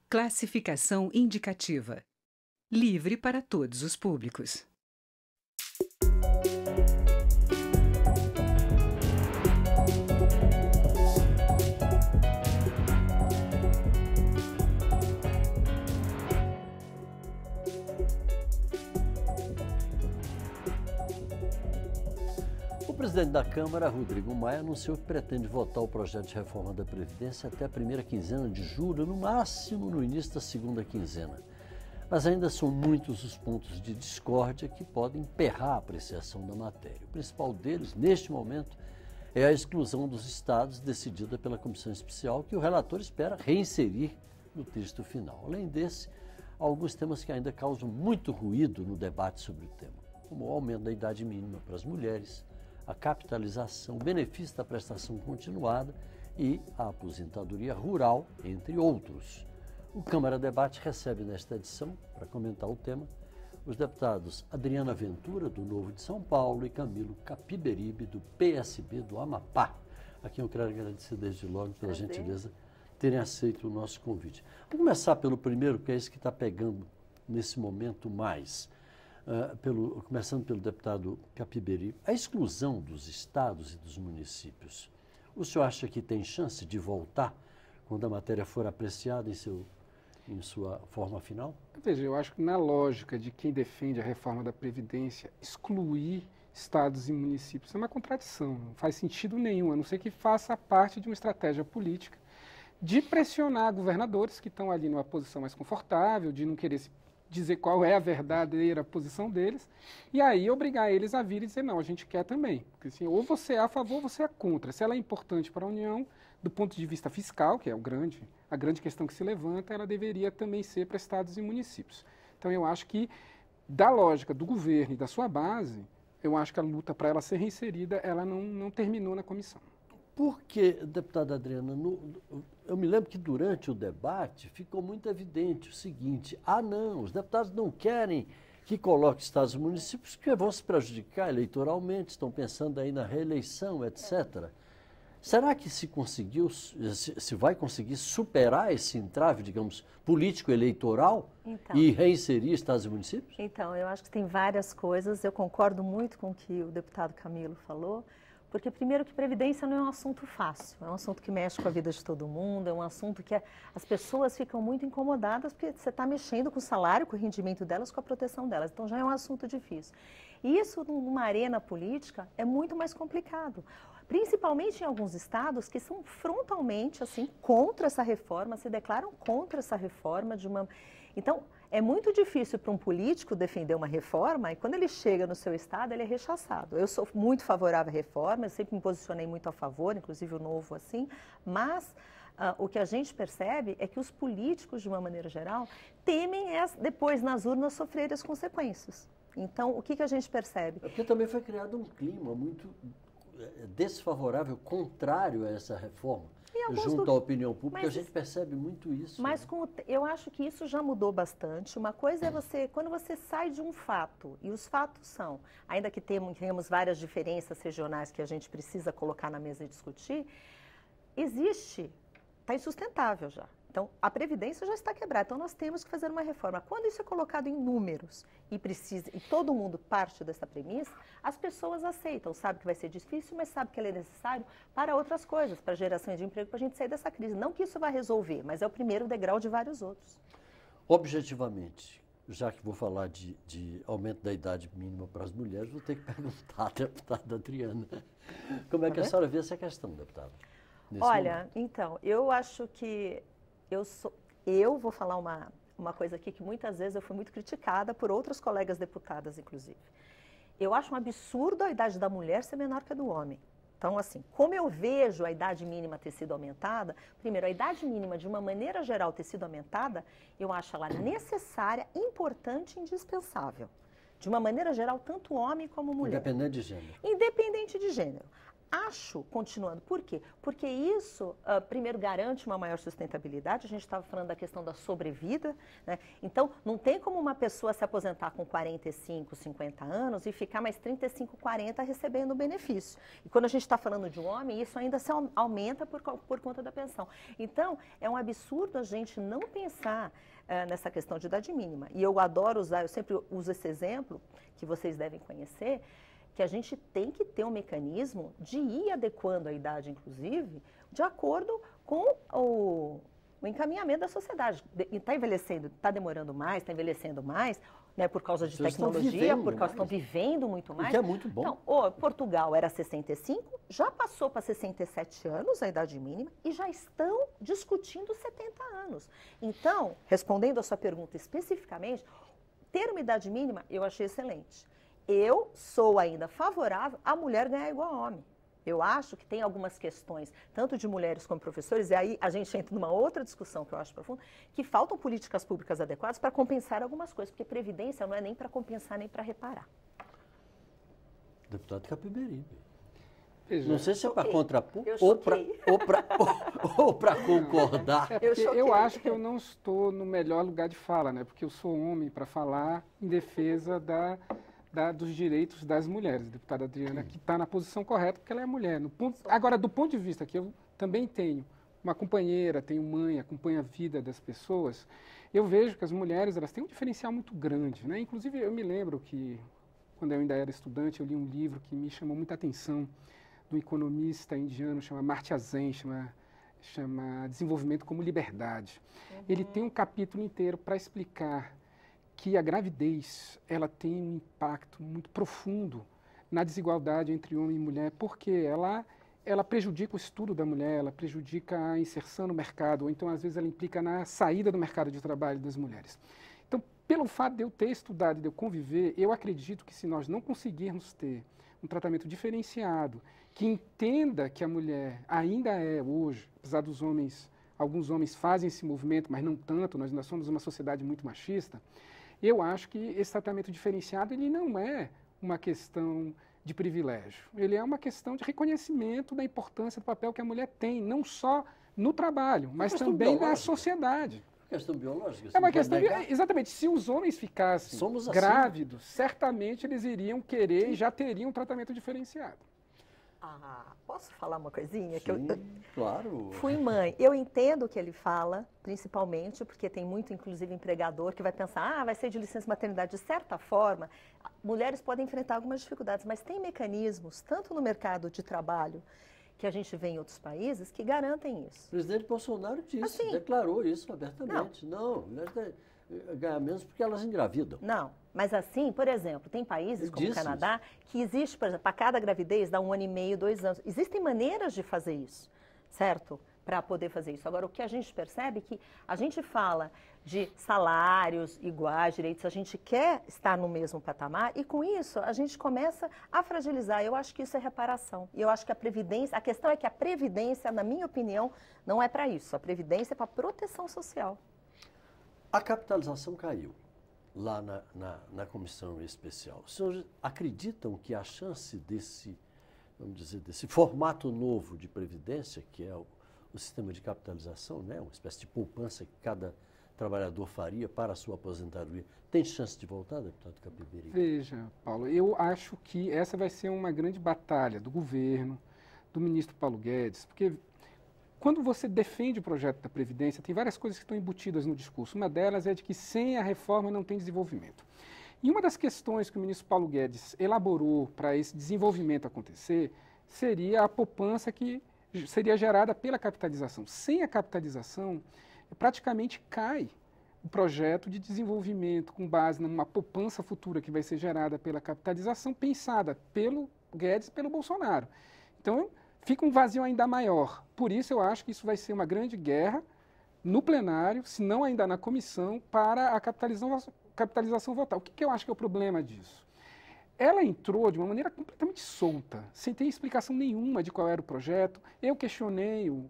Classificação indicativa. Livre para todos os públicos. O presidente da Câmara, Rodrigo Maia, anunciou que pretende votar o projeto de reforma da Previdência até a primeira quinzena de julho, no máximo no início da segunda quinzena. Mas ainda são muitos os pontos de discórdia que podem emperrar a apreciação da matéria. O principal deles, neste momento, é a exclusão dos estados decidida pela Comissão Especial, que o relator espera reinserir no texto final. Além desse, há alguns temas que ainda causam muito ruído no debate sobre o tema, como o aumento da idade mínima para as mulheres, a capitalização, o benefício da prestação continuada e a aposentadoria rural, entre outros. O Câmara Debate recebe nesta edição, para comentar o tema, os deputados Adriana Ventura, do Novo de São Paulo, e Camilo Capiberibe, do PSB do Amapá, a quem eu quero agradecer desde logo pela gentileza terem aceito o nosso convite. Vamos começar pelo primeiro, que é esse que está pegando nesse momento mais. Começando pelo deputado Capiberibe, a exclusão dos estados e dos municípios, o senhor acha que tem chance de voltar quando a matéria for apreciada em sua forma final? Veja, eu acho que na lógica de quem defende a reforma da Previdência, excluir estados e municípios é uma contradição, não faz sentido nenhum, a não ser que faça parte de uma estratégia política de pressionar governadores que estão ali numa posição mais confortável, de não querer se dizer qual é a verdadeira posição deles, e aí obrigar eles a vir e dizer, não, a gente quer também. Porque assim, ou você é a favor ou você é contra. Se ela é importante para a União, do ponto de vista fiscal, que é a grande questão que se levanta, ela deveria também ser para estados e municípios. Então eu acho que, da lógica do governo e da sua base, eu acho que a luta para ela ser reinserida, ela não terminou na comissão. Porque, deputada Adriana, eu me lembro que durante o debate ficou muito evidente o seguinte, não, os deputados não querem que coloque estados e municípios porque vão se prejudicar eleitoralmente, estão pensando aí na reeleição, etc. Será que se vai conseguir superar esse entrave, digamos, político-eleitoral e reinserir estados e municípios? Então, eu acho que tem várias coisas, eu concordo muito com o que o deputado Camilo falou, porque, primeiro, que previdência não é um assunto fácil, é um assunto que mexe com a vida de todo mundo, é um assunto que as pessoas ficam muito incomodadas porque você está mexendo com o salário, com o rendimento delas, com a proteção delas, então já é um assunto difícil. E isso, numa arena política, é muito mais complicado, principalmente em alguns estados que são frontalmente, assim, contra essa reforma, se declaram contra essa reforma de uma... Então, é muito difícil para um político defender uma reforma e quando ele chega no seu estado, ele é rechaçado. Eu sou muito favorável à reforma, eu sempre me posicionei muito a favor, inclusive o Novo assim, mas o que a gente percebe é que os políticos, de uma maneira geral, temem depois nas urnas sofrer as consequências. Então, o que a gente percebe? Porque também foi criado um clima muito desfavorável, contrário a essa reforma. Junto à opinião pública, a gente percebe muito isso. Mas eu acho que isso já mudou bastante. Uma coisa é quando você sai de um fato, e os fatos são, ainda que tenhamos várias diferenças regionais que a gente precisa colocar na mesa e discutir, está insustentável já. Então, a Previdência já está quebrada, então nós temos que fazer uma reforma. Quando isso é colocado em números e todo mundo parte dessa premissa, as pessoas aceitam, sabe que vai ser difícil, mas sabe que ele é necessário para outras coisas, para geração de emprego, para a gente sair dessa crise. Não que isso vai resolver, mas é o primeiro degrau de vários outros. Objetivamente, já que vou falar de aumento da idade mínima para as mulheres, vou ter que perguntar à deputada Adriana. Como é que a senhora vê essa questão, deputada? Olha, então, eu acho que eu vou falar uma coisa aqui que muitas vezes eu fui muito criticada por outras colegas deputadas, inclusive. Eu acho um absurdo a idade da mulher ser menor que a do homem. Então, assim, como eu vejo a idade mínima ter sido aumentada, primeiro, a idade mínima, de uma maneira geral, ter sido aumentada, eu acho ela necessária, importante e indispensável. De uma maneira geral, tanto homem como mulher. Independente de gênero. Independente de gênero. acho, continuando, por quê? Porque isso, primeiro, garante uma maior sustentabilidade, a gente estava falando da questão da sobrevida, né? Então, não tem como uma pessoa se aposentar com 45, 50 anos e ficar mais 35, 40 recebendo benefício. E quando a gente está falando de um homem, isso ainda se aumenta por conta da pensão. Então, é um absurdo a gente não pensar nessa questão de idade mínima. E eu adoro usar, eu sempre uso esse exemplo, que vocês devem conhecer, que a gente tem que ter um mecanismo de ir adequando a idade, inclusive, de acordo com o encaminhamento da sociedade. Está envelhecendo, está demorando mais, está envelhecendo mais, né, por causa de tecnologia, por causa que estão vivendo muito mais. Que é muito bom. Então, Portugal era 65, já passou para 67 anos a idade mínima e já estão discutindo 70 anos. Então, respondendo a sua pergunta especificamente, ter uma idade mínima eu achei excelente. Eu sou ainda favorável a mulher ganhar igual a homem. Eu acho que tem algumas questões, tanto de mulheres como professores, e aí a gente entra numa outra discussão que eu acho profunda, que faltam políticas públicas adequadas para compensar algumas coisas, porque previdência não é nem para compensar, nem para reparar. Deputado Capiberibe. Não sei se é para contrapor ou para concordar. Eu acho que eu não estou no melhor lugar de fala, né? Porque eu sou homem para falar em defesa dos direitos das mulheres. A deputada Adriana, que está na posição correta, porque ela é mulher. Agora, do ponto de vista que eu também tenho uma companheira, tenho mãe, acompanho a vida das pessoas, eu vejo que as mulheres elas têm um diferencial muito grande, né? Inclusive, eu me lembro que, quando eu ainda era estudante, eu li um livro que me chamou muita atenção, de um economista indiano chamado Amartya Sen, chama Desenvolvimento como Liberdade. Ele tem um capítulo inteiro para explicar que a gravidez ela tem um impacto muito profundo na desigualdade entre homem e mulher, porque ela prejudica o estudo da mulher, ela prejudica a inserção no mercado, ou então, às vezes, ela implica na saída do mercado de trabalho das mulheres. Então, pelo fato de eu ter estudado, de eu conviver, eu acredito que se nós não conseguirmos ter um tratamento diferenciado, que entenda que a mulher ainda é hoje, apesar dos homens, alguns homens fazem esse movimento, mas não tanto, nós ainda somos uma sociedade muito machista, eu acho que esse tratamento diferenciado ele não é uma questão de privilégio, ele é uma questão de reconhecimento da importância do papel que a mulher tem, não só no trabalho, mas também na sociedade. Questão biológica. É uma questão, exatamente, se os homens ficassem grávidos, certamente eles iriam querer e já teriam um tratamento diferenciado. Posso falar uma coisinha? Sim, claro. Fui mãe. Eu entendo o que ele fala, principalmente porque tem muito, inclusive, empregador que vai pensar, vai ser de licença maternidade. De certa forma, mulheres podem enfrentar algumas dificuldades, mas tem mecanismos, tanto no mercado de trabalho, que a gente vê em outros países, que garantem isso. O presidente Bolsonaro disse, declarou isso abertamente. Não, ganha menos porque elas engravidam. Não, mas assim, por exemplo, tem países como o Canadá que existe, por exemplo, para cada gravidez dá 1 ano e meio, 2 anos. Existem maneiras de fazer isso, certo? Para poder fazer isso. Agora, o que a gente percebe é que a gente fala de salários iguais, direitos, a gente quer estar no mesmo patamar e com isso a gente começa a fragilizar. Eu acho que isso é reparação. E eu acho que a Previdência, a questão é que a Previdência, na minha opinião, não é para isso. A Previdência é para proteção social. A capitalização caiu lá na comissão especial. Os senhores acreditam que a chance desse, vamos dizer, desse formato novo de previdência, que é o sistema de capitalização, né, uma espécie de poupança que cada trabalhador faria para a sua aposentadoria, tem chance de voltar, deputado Capiberibe? Veja, Paulo, eu acho que essa vai ser uma grande batalha do governo, do ministro Paulo Guedes, porque quando você defende o projeto da Previdência, tem várias coisas que estão embutidas no discurso. Uma delas é de que sem a reforma não tem desenvolvimento. E uma das questões que o ministro Paulo Guedes elaborou para esse desenvolvimento acontecer seria a poupança que seria gerada pela capitalização. Sem a capitalização, praticamente cai o projeto de desenvolvimento com base numa poupança futura que vai ser gerada pela capitalização, pensada pelo Guedes e pelo Bolsonaro. Então, fica um vazio ainda maior. Por isso, eu acho que isso vai ser uma grande guerra no plenário, se não ainda na comissão, para a capitalização votar. O que eu acho que é o problema disso? Ela entrou de uma maneira completamente solta, sem ter explicação nenhuma de qual era o projeto. Eu questionei o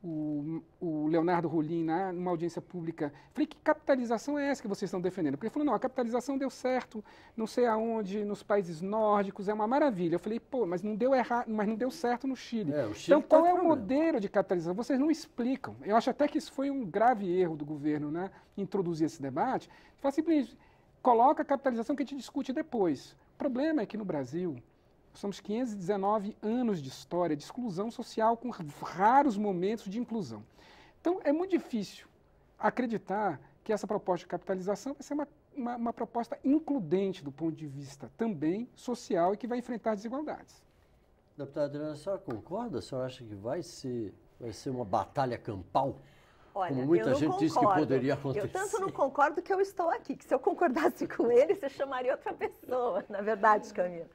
o Leonardo Rolim, numa audiência pública. Falei, que capitalização é essa que vocês estão defendendo? Porque ele falou, não, a capitalização deu certo, não sei aonde, nos países nórdicos, é uma maravilha. Eu falei, pô, mas não deu errado, mas não deu certo no Chile. O Chile então, qual é o modelo de capitalização? Vocês não explicam. Eu acho até que isso foi um grave erro do governo, né, introduzir esse debate. Fala simplesmente, coloca a capitalização que a gente discute depois. O problema é que no Brasil, somos 519 anos de história de exclusão social com raros momentos de inclusão. Então, é muito difícil acreditar que essa proposta de capitalização vai ser uma proposta includente do ponto de vista também social e que vai enfrentar desigualdades. Deputada Adriana, a senhora concorda? A senhora acha que vai ser uma batalha campal? Olha, como muita gente disse que poderia acontecer. Eu tanto não concordo que eu estou aqui, que se eu concordasse com ele, você chamaria outra pessoa, na verdade, Camilo.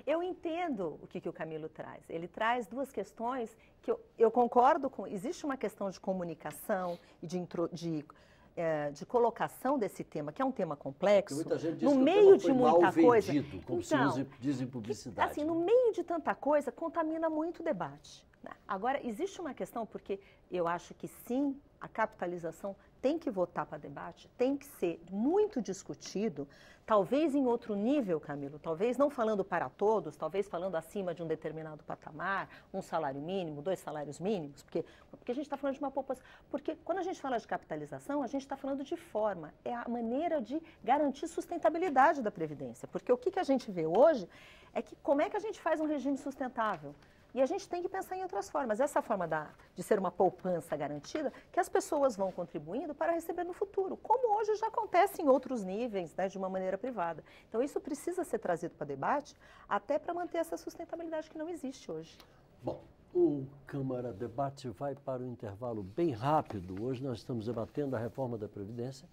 Eu entendo o que o Camilo traz. Ele traz duas questões que eu concordo com. Existe uma questão de comunicação e de colocação desse tema, que é um tema complexo. Muita gente diz no que meio o tema foi de muita mal coisa. Vendido, como então, se diz em publicidade. Assim, no meio de tanta coisa, contamina muito o debate. Né? Agora, existe uma questão, porque eu acho que sim, a capitalização tem que voltar para debate, tem que ser muito discutido, talvez em outro nível, Camilo, talvez não falando para todos, talvez falando acima de um determinado patamar, um salário mínimo, 2 salários mínimos, porque a gente está falando de uma população. Porque quando a gente fala de capitalização, a gente está falando de forma, é a maneira de garantir sustentabilidade da Previdência. Porque o que a gente vê hoje é que como é que a gente faz um regime sustentável? E a gente tem que pensar em outras formas. Essa forma de ser uma poupança garantida, que as pessoas vão contribuindo para receber no futuro, como hoje já acontece em outros níveis, né, de uma maneira privada. Então, isso precisa ser trazido para debate, até para manter essa sustentabilidade que não existe hoje. Bom, o Câmara Debate vai para o intervalo bem rápido. Hoje nós estamos debatendo a reforma da Previdência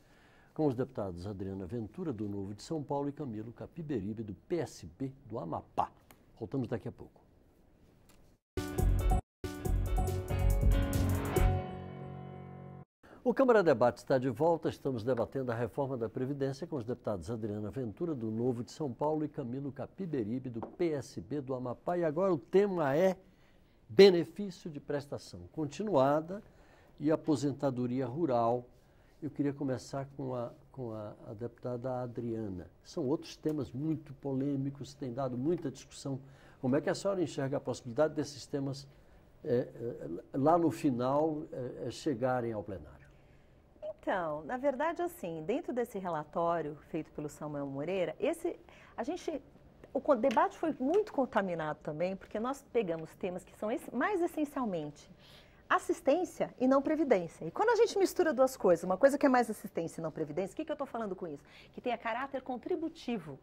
com os deputados Adriana Ventura, do Novo de São Paulo, e Camilo Capiberibe, do PSB do Amapá. Voltamos daqui a pouco. O Câmara Debate está de volta, estamos debatendo a reforma da Previdência com os deputados Adriana Ventura, do Novo de São Paulo, e Camilo Capiberibe, do PSB do Amapá. E agora o tema é benefício de prestação continuada e aposentadoria rural. Eu queria começar com a deputada Adriana. São outros temas muito polêmicos, tem dado muita discussão. Como é que a senhora enxerga a possibilidade desses temas, lá no final, chegarem ao plenário? Então, na verdade, assim, dentro desse relatório feito pelo Samuel Moreira, o debate foi muito contaminado também, porque nós pegamos temas que são mais essencialmente assistência e não previdência. E quando a gente mistura duas coisas, uma coisa que é mais assistência e não previdência, o que eu estou falando com isso? Que tenha caráter contributivo.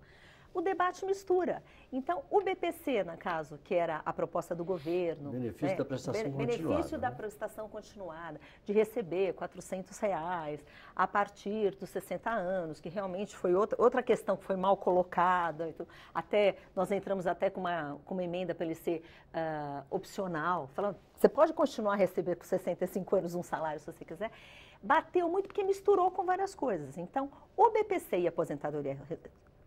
O debate mistura. Então, o BPC, no caso, que era a proposta do governo... Benefício da prestação continuada. Benefício da prestação continuada, de receber R$400 a partir dos 60 anos, que realmente foi outra questão que foi mal colocada. Então, nós entramos até com uma emenda para ele ser opcional, falando, você pode continuar a receber por 65 anos um salário se você quiser. Bateu muito porque misturou com várias coisas. Então, o BPC e a aposentadoria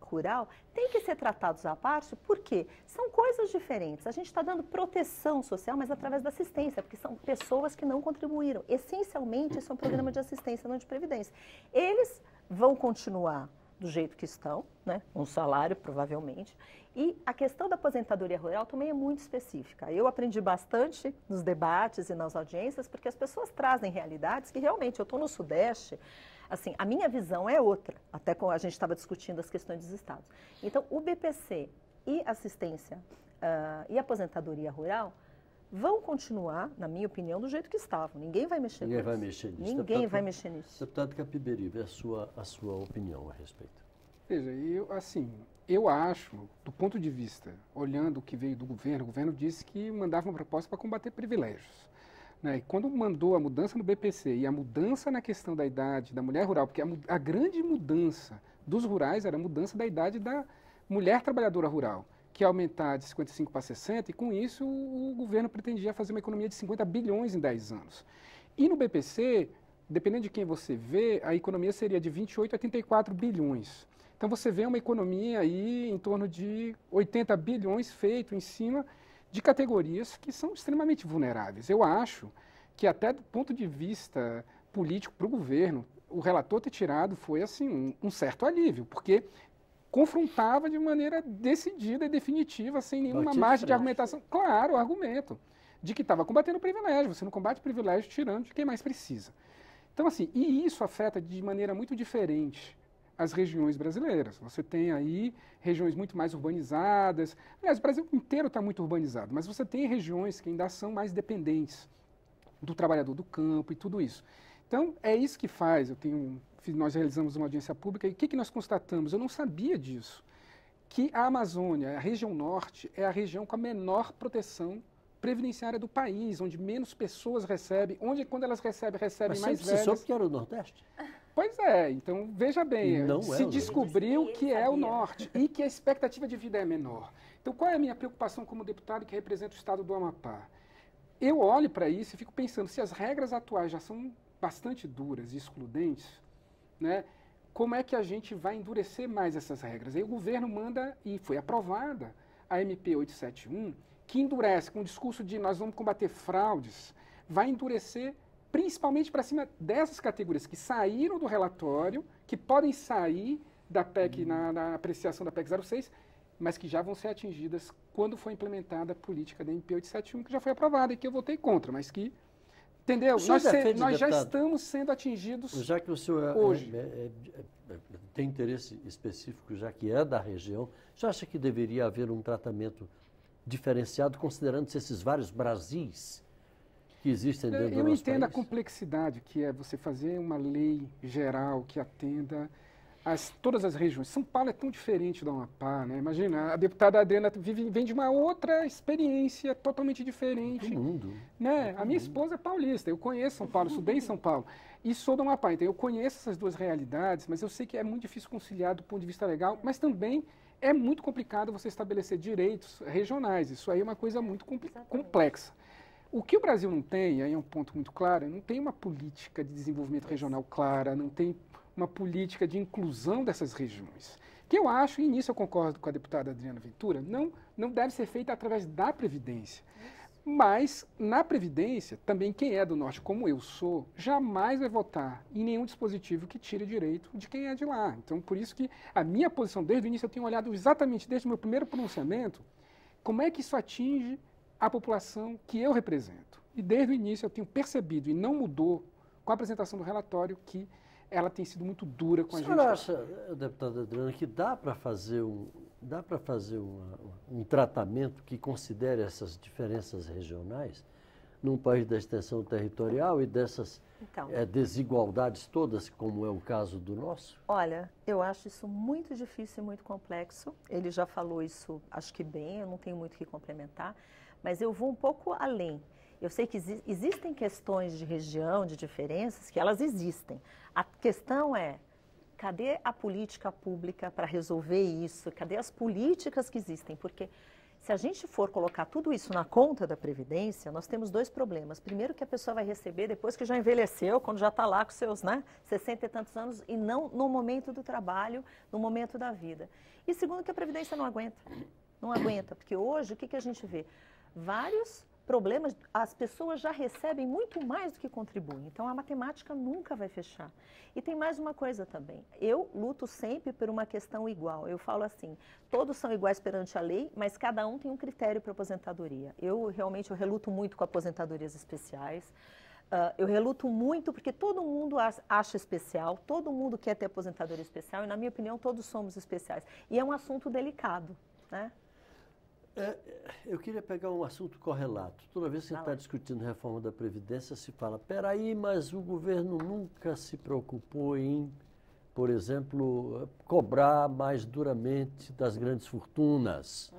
rural tem que ser tratados à parte, porque são coisas diferentes. A gente está dando proteção social, mas através da assistência, porque são pessoas que não contribuíram. Essencialmente, isso é um programa de assistência, não de previdência. Eles vão continuar do jeito que estão, né? Um salário, provavelmente. E a questão da aposentadoria rural também é muito específica. Eu aprendi bastante nos debates e nas audiências, porque as pessoas trazem realidades que realmente, eu estou no Sudeste, assim, a minha visão é outra, até quando a gente estava discutindo as questões dos estados. Então, o BPC e assistência e aposentadoria rural vão continuar, na minha opinião, do jeito que estavam. Ninguém vai mexer nisso. Ninguém vai mexer nisso. Ninguém vai mexer nisso. Deputado Capiberibe, a sua opinião a respeito. Veja, eu acho, do ponto de vista, olhando o que veio do governo, o governo disse que mandava uma proposta para combater privilégios. Né? E quando mandou a mudança no BPC e a mudança na questão da idade da mulher rural, porque a grande mudança dos rurais era a mudança da idade da mulher trabalhadora rural, que ia aumentar de 55 para 60, e com isso o governo pretendia fazer uma economia de 50 bilhões em 10 anos. E no BPC, dependendo de quem você vê, a economia seria de 28 a 84 bilhões. Então você vê uma economia aí em torno de 80 bilhões feito em cima de categorias que são extremamente vulneráveis. Eu acho que até do ponto de vista político para o governo, o relator ter tirado foi assim um certo alívio, porque confrontava de maneira decidida e definitiva, sem nenhuma margem de argumentação. Claro, o argumento de que estava combatendo o privilégio. Você não combate o privilégio tirando de quem mais precisa. Então, assim, e isso afeta de maneira muito diferente as regiões brasileiras. Você tem aí regiões muito mais urbanizadas. Aliás, o Brasil inteiro está muito urbanizado, mas você tem regiões que ainda são mais dependentes do trabalhador do campo e tudo isso. Então, é isso que faz. Nós realizamos uma audiência pública e o que nós constatamos? Eu não sabia disso. Que a Amazônia, a região norte, é a região com a menor proteção previdenciária do país, onde menos pessoas recebem, onde quando elas recebem mais velhas. Você soube que era o Nordeste? Pois é, então veja bem, se descobriu que é o Norte e que a expectativa de vida é menor. Então qual é a minha preocupação como deputado que representa o estado do Amapá? Eu olho para isso e fico pensando, se as regras atuais já são bastante duras e excludentes, né, como é que a gente vai endurecer mais essas regras? Aí o governo manda, e foi aprovada, a MP 871, que endurece com o discurso de nós vamos combater fraudes, vai endurecer principalmente para cima dessas categorias que saíram do relatório, que podem sair da PEC, na apreciação da PEC 06, mas que já vão ser atingidas quando for implementada a política da MP 871, que já foi aprovada e que eu votei contra, mas que, entendeu? Nós já estamos sendo atingidos já que o senhor hoje. Tem interesse específico, já que é da região, o senhor acha que deveria haver um tratamento diferenciado, considerando-se esses vários Brasis que existem dentro do nosso país? Eu entendo a complexidade que é você fazer uma lei geral que atenda todas as regiões. São Paulo é tão diferente do Amapá, né? Imagina, a deputada Adriana vem de uma outra experiência totalmente diferente. Do mundo. Né? A minha esposa é paulista, eu conheço São Paulo, estudei em São Paulo e sou do Amapá. Então eu conheço essas duas realidades, mas eu sei que é muito difícil conciliar do ponto de vista legal, mas também é muito complicado você estabelecer direitos regionais. Isso aí é uma coisa muito complexa. O que o Brasil não tem, aí é um ponto muito claro, não tem uma política de desenvolvimento regional clara, não tem uma política de inclusão dessas regiões. Que eu acho, e nisso eu concordo com a deputada Adriana Ventura, não deve ser feita através da Previdência. Mas, na Previdência, também quem é do Norte, como eu sou, jamais vai votar em nenhum dispositivo que tire direito de quem é de lá. Então, por isso que a minha posição, desde o início, eu tenho olhado exatamente desde o meu primeiro pronunciamento, como é que isso atinge a população que eu represento. E desde o início eu tenho percebido, e não mudou com a apresentação do relatório, que ela tem sido muito dura com a gente. O senhor acha, deputada Adriana, que dá para fazer um tratamento que considere essas diferenças regionais num país da extensão territorial e dessas desigualdades todas, como é o caso do nosso? Olha, eu acho isso muito difícil e muito complexo. Ele já falou isso, acho que bem, eu não tenho muito o que complementar, mas eu vou um pouco além. Eu sei que existem questões de região, de diferenças, que elas existem. A questão é, cadê a política pública para resolver isso? Cadê as políticas que existem? Porque se a gente for colocar tudo isso na conta da Previdência, nós temos dois problemas. Primeiro, que a pessoa vai receber depois que já envelheceu, quando já está lá com seus 60 e tantos anos, e não no momento do trabalho, no momento da vida. E segundo, que a Previdência não aguenta. Não aguenta, porque hoje o que a gente vê? Vários problemas, as pessoas já recebem muito mais do que contribuem. Então, a matemática nunca vai fechar. E tem mais uma coisa também. Eu luto sempre por uma questão igual. Eu falo assim, todos são iguais perante a lei, mas cada um tem um critério para aposentadoria. Eu reluto muito com aposentadorias especiais. Eu reluto muito porque todo mundo acha especial, todo mundo quer ter aposentadoria especial e, na minha opinião, todos somos especiais. E é um assunto delicado, né? Eu queria pegar um assunto correlato. Toda vez que você está discutindo reforma da Previdência, se fala, peraí, mas o governo nunca se preocupou em, por exemplo, cobrar mais duramente das grandes fortunas.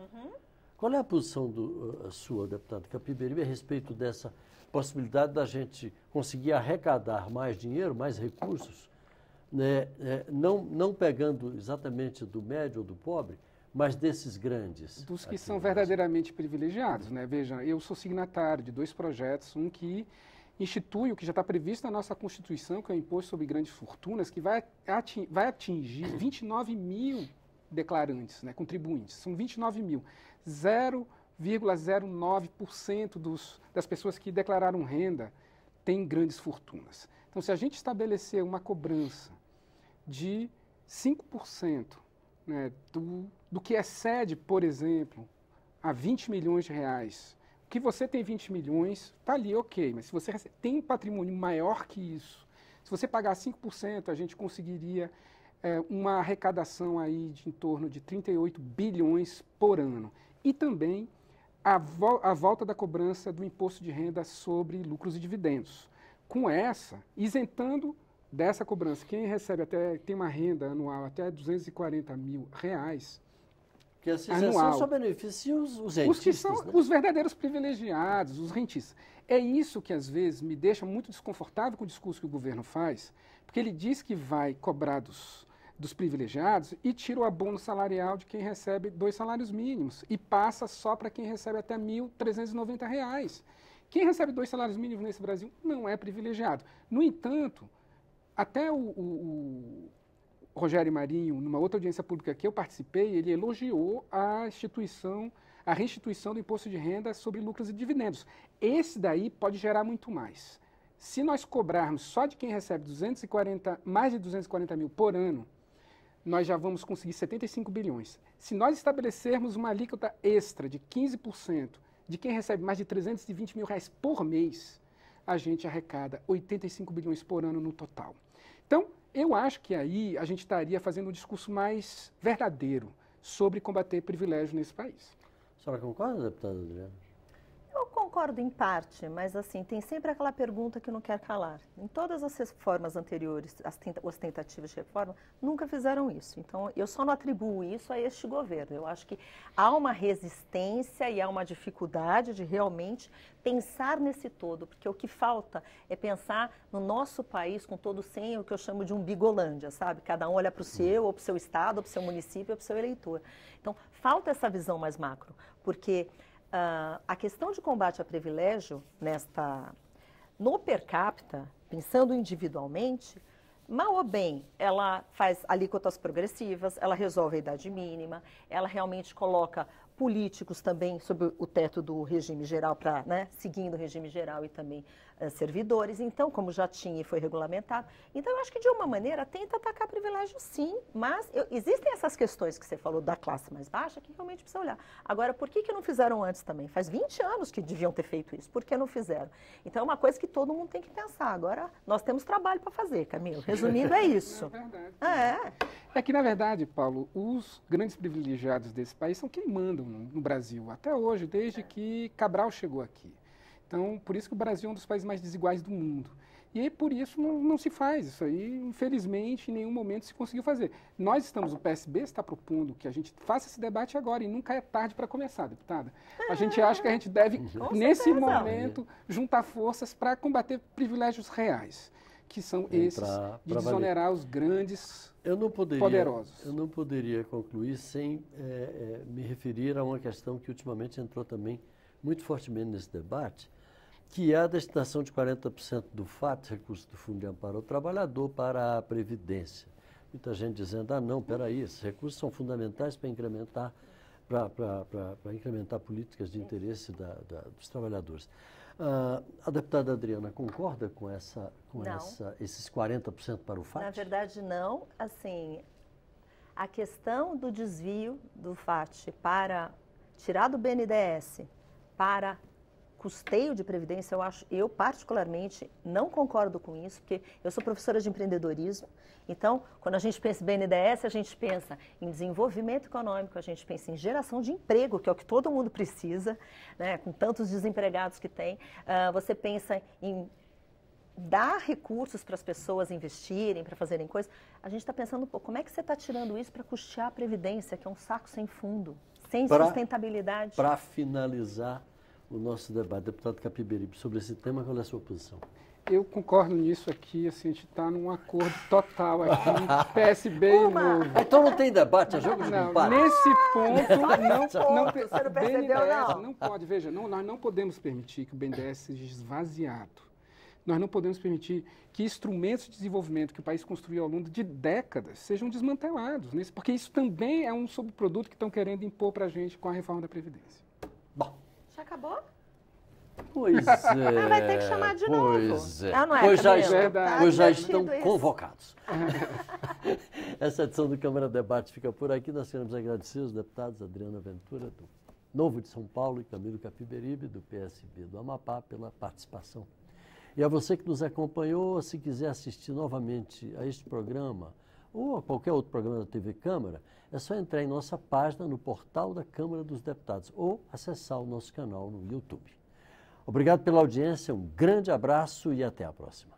Qual é a posição sua, deputado Capiberibe, a respeito dessa possibilidade da gente conseguir arrecadar mais dinheiro, mais recursos, né, não pegando exatamente do médio ou do pobre, mas desses grandes? Dos que são verdadeiramente privilegiados, né? Veja, eu sou signatário de dois projetos, um que institui o que já está previsto na nossa Constituição, que é o Imposto sobre Grandes Fortunas, que vai atingir 29 mil declarantes, né, contribuintes. São 29 mil. 0,09% das pessoas que declararam renda têm grandes fortunas. Então, se a gente estabelecer uma cobrança de 5%, né, do que excede, por exemplo, a 20 milhões de reais, que você tem 20 milhões, está ali, ok, mas se você tem um patrimônio maior que isso, se você pagar 5%, a gente conseguiria uma arrecadação aí de em torno de 38 bilhões por ano. E também a volta da cobrança do imposto de renda sobre lucros e dividendos. Com essa, isentando dessa cobrança, quem recebe tem uma renda anual até R$240 mil, que essa isenção só beneficia os rentistas, os que são, né? Os verdadeiros privilegiados, os rentistas. É isso que, às vezes, me deixa muito desconfortável com o discurso que o governo faz, porque ele diz que vai cobrar dos privilegiados e tira o abono salarial de quem recebe 2 salários mínimos e passa só para quem recebe até R$ 1.390. Quem recebe 2 salários mínimos nesse Brasil não é privilegiado. No entanto, até o Rogério Marinho, numa outra audiência pública que eu participei, ele elogiou a restituição do imposto de renda sobre lucros e dividendos. Esse daí pode gerar muito mais. Se nós cobrarmos só de quem recebe mais de 240 mil por ano, nós já vamos conseguir 75 bilhões. Se nós estabelecermos uma alíquota extra de 15% de quem recebe mais de 320 mil reais por mês, a gente arrecada 85 bilhões por ano no total. Então, eu acho que aí a gente estaria fazendo um discurso mais verdadeiro sobre combater privilégio nesse país. A senhora concorda, deputada Adriana? Eu concordo em parte, mas assim, tem sempre aquela pergunta que não quer calar. Em todas as reformas anteriores, as tentativas de reforma, nunca fizeram isso. Então, eu só não atribuo isso a este governo. Eu acho que há uma resistência e há uma dificuldade de realmente pensar nesse todo, porque o que falta é pensar no nosso país com todo sem o que eu chamo de umbigolândia, sabe? Cada um olha para o seu, ou para o seu estado, ou para o seu município, ou para o seu eleitor. Então, falta essa visão mais macro, porque a questão de combate a privilégio, no per capita, pensando individualmente, mal ou bem, ela faz alíquotas progressivas, ela resolve a idade mínima, ela realmente coloca políticos também sob o teto do regime geral, seguindo o regime geral e também servidores, então, como já tinha e foi regulamentado. Então, eu acho que, de uma maneira, tenta atacar privilégio, sim, mas existem essas questões que você falou da classe mais baixa que realmente precisa olhar. Agora, por que não fizeram antes também? Faz 20 anos que deviam ter feito isso, por que não fizeram? Então, é uma coisa que todo mundo tem que pensar. Agora, nós temos trabalho para fazer, Camilo. Resumindo, é isso. É verdade. É que, na verdade, Paulo, os grandes privilegiados desse país são quem mandam no Brasil, até hoje, desde que Cabral chegou aqui. Então, por isso que o Brasil é um dos países mais desiguais do mundo. E aí, por isso, não se faz. Isso aí, infelizmente, em nenhum momento se conseguiu fazer. O PSB está propondo que a gente faça esse debate agora, e nunca é tarde para começar, deputada. A gente acha que a gente deve, nesse momento, juntar forças para combater privilégios reais, que são esses de desonerar os grandes poderosos. Eu não poderia concluir sem me referir a uma questão que ultimamente entrou também muito fortemente nesse debate, que é a destinação de 40% do FAT, recurso do Fundo de Amparo ao Trabalhador, para a Previdência. Muita gente dizendo, não, peraí, esses recursos são fundamentais para incrementar políticas de interesse dos trabalhadores. A deputada Adriana concorda com esses 40% para o FAT? Na verdade, não. Assim, a questão do desvio do FAT para tirar do BNDES para custeio de previdência, eu particularmente não concordo com isso, porque eu sou professora de empreendedorismo, então, quando a gente pensa em BNDES, a gente pensa em desenvolvimento econômico, a gente pensa em geração de emprego, que é o que todo mundo precisa, né, com tantos desempregados que tem. Você pensa em dar recursos para as pessoas investirem, para fazerem coisas. A gente está pensando, como é que você está tirando isso para custear a previdência, que é um saco sem fundo, sem sustentabilidade? Para finalizar o nosso debate, deputado Capiberibe, sobre esse tema, qual é a sua posição? Eu concordo nisso aqui, assim, a gente está num acordo total aqui, PSB e Novo. Então não tem debate, é jogo de empate. Nesse ponto, você não percebeu, não? Não pode, veja, nós não podemos permitir que o BNDES seja esvaziado. Nós não podemos permitir que instrumentos de desenvolvimento que o país construiu ao longo de décadas sejam desmantelados, porque isso também é um subproduto que estão querendo impor para a gente com a reforma da Previdência. Bom. Já acabou? Pois é. Vai ter que chamar de novo. Pois é. Ah, não é, Pois já, Camilo? Tá pois já divertido estão isso. convocados. Essa edição do Câmara Debate fica por aqui. Nós queremos agradecer os deputados Adriana Ventura, do Novo de São Paulo, e Camilo Capiberibe, do PSB do Amapá, pela participação. E a você que nos acompanhou, se quiser assistir novamente a este programa ou a qualquer outro programa da TV Câmara, é só entrar em nossa página no portal da Câmara dos Deputados ou acessar o nosso canal no YouTube. Obrigado pela audiência, um grande abraço e até a próxima.